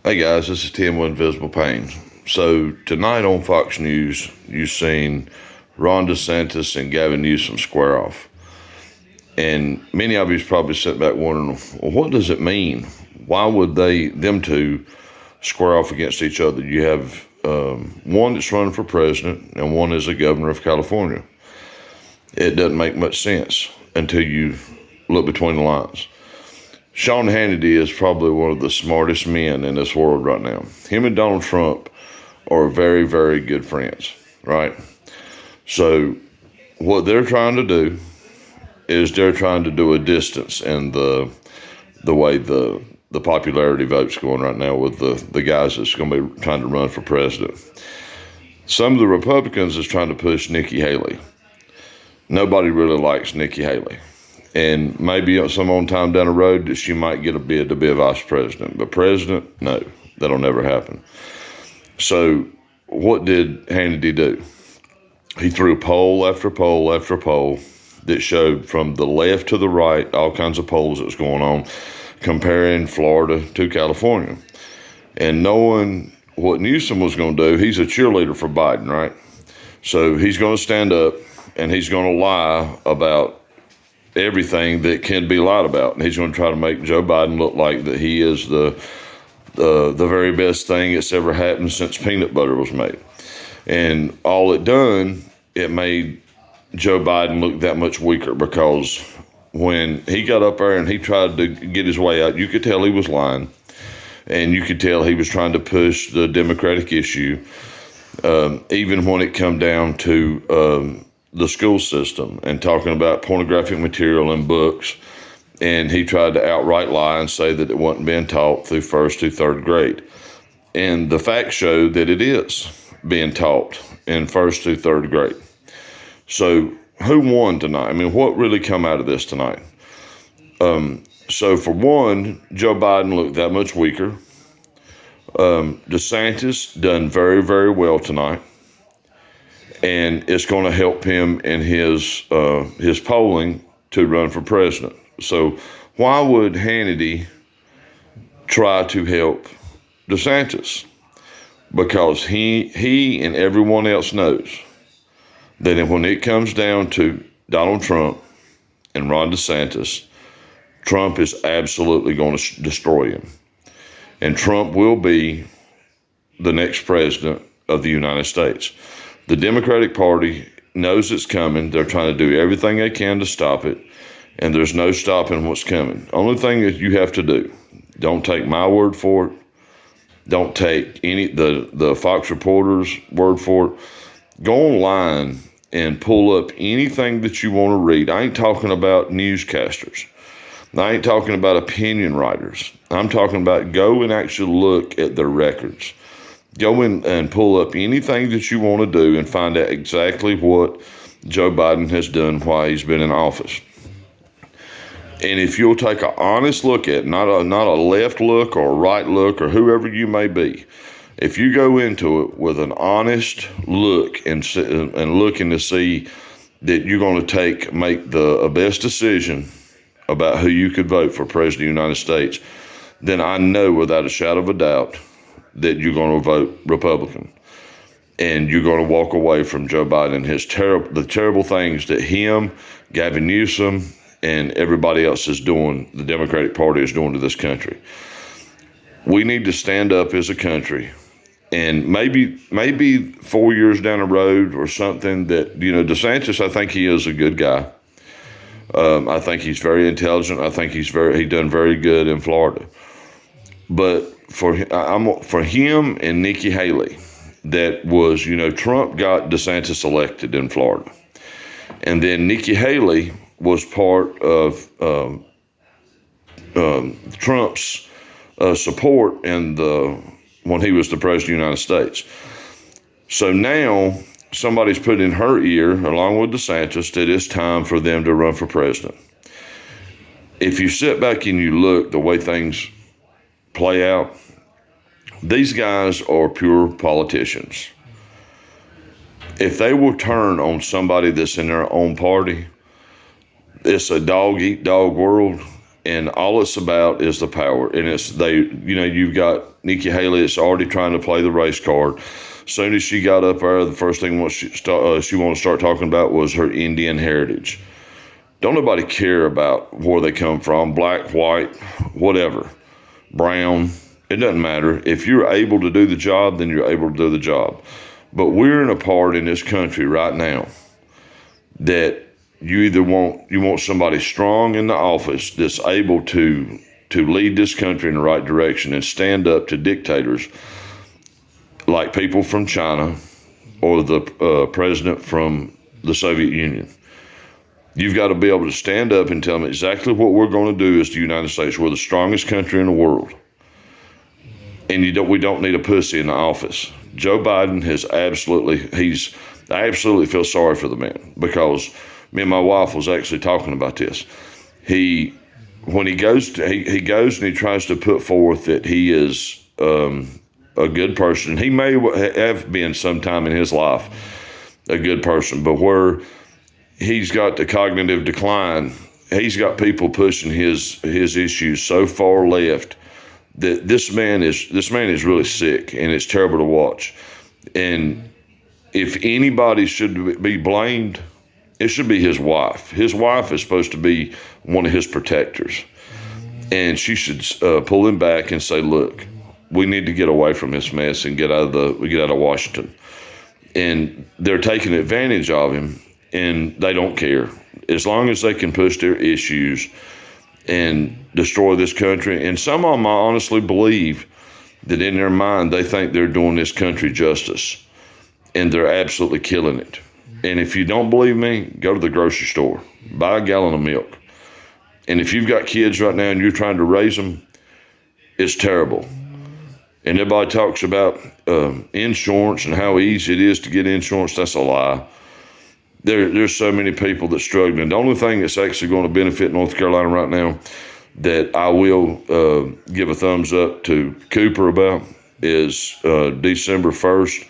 Hey guys, this is Tim with Invisible Pain. So tonight on Fox News, you've seen Ron DeSantis and Gavin Newsom square off. And many of you probably sitting back wondering, well, what does it mean? Why would them two square off against each other? You have one that's running for president and one is the governor of California. It doesn't make much sense until you look between the lines. Sean Hannity is probably one of the smartest men in this world right now. Him and Donald Trump are very, very good friends, right? So what they're trying to do is they're trying to do a distance in the way the popularity vote's going right now with the guys that's going to be trying to run for president. Some of the Republicans is trying to push Nikki Haley. Nobody really likes Nikki Haley. And maybe some time down the road that she might get a bid to be a vice president. But president, no, that'll never happen. So what did Hannity do? He threw poll after poll after poll that showed from the left to the right, all kinds of polls that was going on, comparing Florida to California. And knowing what Newsom was going to do, he's a cheerleader for Biden, right? So he's going to stand up and he's going to lie about everything that can be lied about, and he's going to try to make Joe Biden look like that he is the very best thing that's ever happened since peanut butter was made. And all it done, it made Joe Biden look that much weaker, because when he got up there and he tried to get his way out, you could tell he was lying, and you could tell he was trying to push the Democratic issue, even when it come down to the school system and talking about pornographic material in books. And he tried to outright lie and say that it wasn't being taught through first to third grade. And the facts show that it is being taught in first to third grade. So who won tonight? I mean, what really come out of this tonight? So for one, Joe Biden looked that much weaker. DeSantis done very, very well tonight. And it's going to help him in his polling to run for president. So why would Hannity try to help DeSantis? Because he and everyone else knows that when it comes down to Donald Trump and Ron DeSantis, Trump is absolutely going to destroy him. And Trump will be the next president of the United States. The Democratic Party knows it's coming. They're trying to do everything they can to stop it, and there's no stopping what's coming. Only thing that you have to do, don't take my word for it. Don't take the Fox reporter's word for it. Go online and pull up anything that you want to read. I ain't talking about newscasters. I ain't talking about opinion writers. I'm talking about go and actually look at their records. Go in and pull up anything that you want to do and find out exactly what Joe Biden has done while he's been in office. And if you'll take an honest look at it, not a left look or a right look or whoever you may be, if you go into it with an honest look and looking to see that you're going to make the best decision about who you could vote for president of the United States, then I know without a shadow of a doubt that you're going to vote Republican, and you're going to walk away from Joe Biden and the terrible things that him, Gavin Newsom, and everybody else is doing, the Democratic Party is doing to this country. We need to stand up as a country, and maybe 4 years down the road or something that, DeSantis, I think he is a good guy. I think he's very intelligent. I think he done very good in Florida. But for him and Nikki Haley, that was, Trump got DeSantis elected in Florida. And then Nikki Haley was part of Trump's support when he was the president of the United States. So now somebody's put in her ear, along with DeSantis, that it's time for them to run for president. If you sit back and you look the way things play out, these guys are pure politicians. If they will turn on somebody that's in their own party, it's a dog-eat-dog world, And all it's about is the power. And you've got Nikki Haley that's already trying to play the race card. Soon as she got up there, the first thing she wanted to start talking about was her Indian heritage. Don't nobody care about where they come from, black, white, whatever, brown. It doesn't matter. If you're able to do the job, then you're able to do the job. But we're in a part in this country right now that you want somebody strong in the office that's able to lead this country in the right direction and stand up to dictators like people from China or the president from the Soviet Union. You've got to be able to stand up and tell them exactly what we're going to do as the United States. We're the strongest country in the world. And we don't need a pussy in the office. Joe Biden I absolutely feel sorry for the man, because me and my wife was actually talking about this. When he goes and he tries to put forth that he is a good person. He may have been sometime in his life a good person, but where he's got the cognitive decline, he's got people pushing his issues so far left that this man is really sick, and it's terrible to watch. And if anybody should be blamed, it should be his wife. His wife is supposed to be one of his protectors. And she should pull him back and say, look, we need to get away from this mess and get out of Washington. And they're taking advantage of him, and they don't care. As long as they can push their issues and destroy this country. And some of them, I honestly believe that in their mind, they think they're doing this country justice, and they're absolutely killing it. And if you don't believe me, go to the grocery store, buy a gallon of milk. And if you've got kids right now and you're trying to raise them, it's terrible. And everybody talks about insurance and how easy it is to get insurance. That's a lie. There's so many people that's struggling. The only thing that's actually going to benefit North Carolina right now that I will give a thumbs up to Cooper about is December 1st,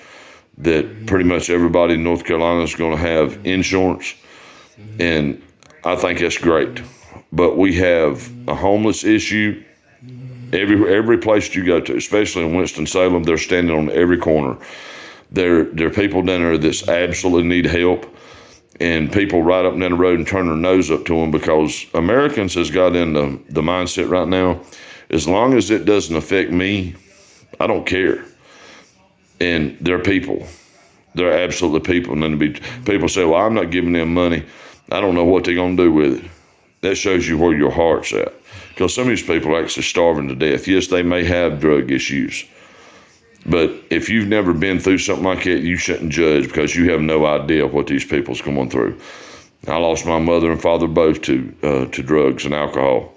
that pretty much everybody in North Carolina is going to have insurance. And I think that's great. But we have a homeless issue. Every place you go to, especially in Winston-Salem, they're standing on every corner. There are people down there that absolutely need help, and people right up and down the road and turn their nose up to them, because Americans has got in the mindset right now, as long as it doesn't affect me, I don't care. And they're people. They're absolutely people. And then people say, well, I'm not giving them money. I don't know what they're going to do with it. That shows you where your heart's at. Because some of these people are actually starving to death. Yes, they may have drug issues. But if you've never been through something like that, you shouldn't judge, because you have no idea what these people's going through. I lost my mother and father both to drugs and alcohol.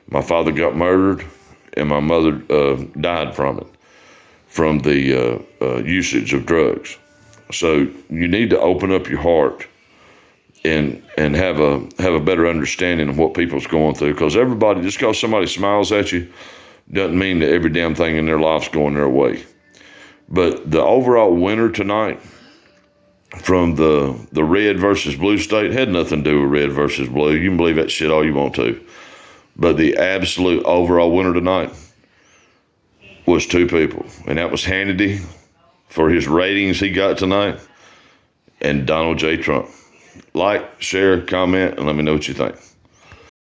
My father got murdered, and my mother died from it, from the usage of drugs. So you need to open up your heart and have a better understanding of what people's going through. Because everybody, just because somebody smiles at you, doesn't mean that every damn thing in their life's going their way. But the overall winner tonight from the red versus blue state had nothing to do with red versus blue. You can believe that shit all you want to. But the absolute overall winner tonight was two people. And that was Hannity for his ratings he got tonight, and Donald J. Trump. Like, share, comment, and let me know what you think.